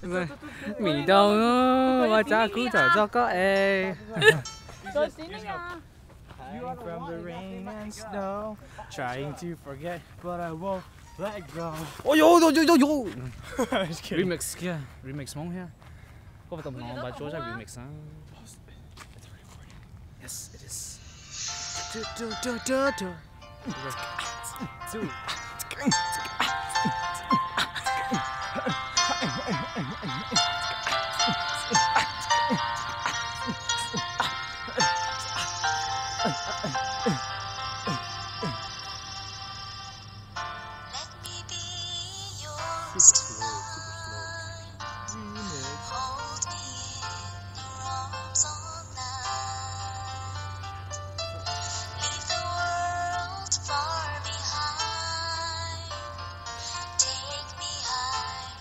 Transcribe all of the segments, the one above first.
味道咯，我咋估就作個誒。再閃啲啊！ Hiding from the rain and snow, trying to forget, but I won't let go. 哦呦呦呦呦呦 Just kidding. ！remix 嘅 remix 冇嘅，嗰個同我把做咗 remix 啊。Yes, it is. Let me be yours tonight. Hold me in your arms all night. Leave the world far behind. Take me high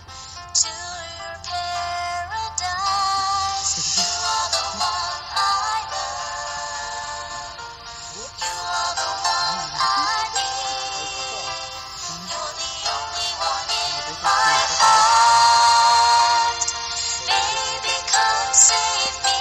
to your paradise. You are the one I love. You are the one I need. You're the only one in my heart. Baby, come save me.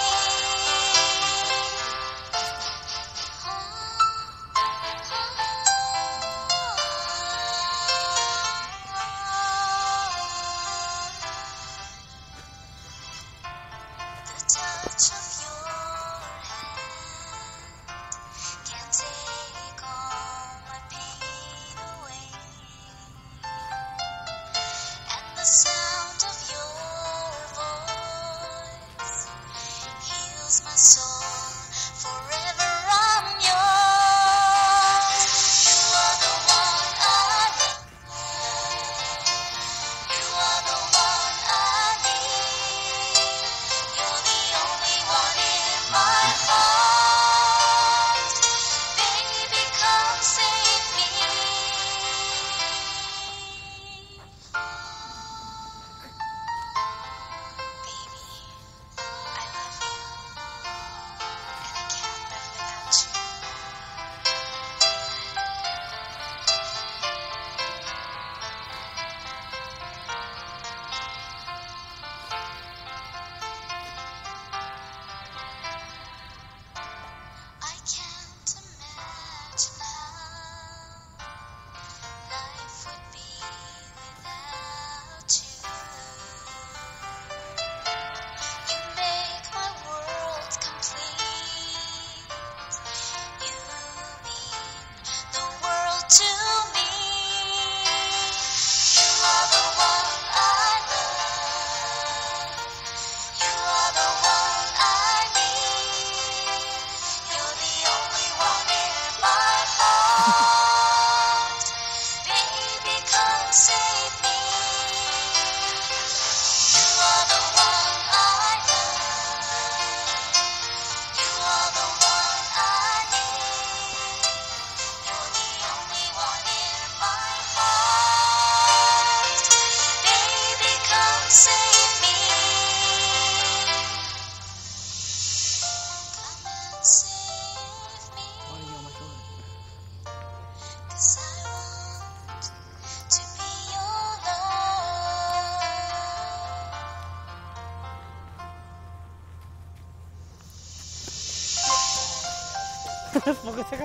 The touch of your hand can take all my pain away. And the sound of your voice heals my soul. Forever I'm yours. You are the one I love. You are the one I need. You're the only one in my heart. Baby, come save me. Baby, I love you, and I can't live without you. I can't imagine how life would be without you. You make my world complete. You mean the world to me. You are the one I love. You are the one I need. You're the only one in my heart. Baby, come save me. You are the one I love. You are the one I need. You're the only one in my heart. Baby, come save me. Come and save me. 'Cause I want to be your love. Poco se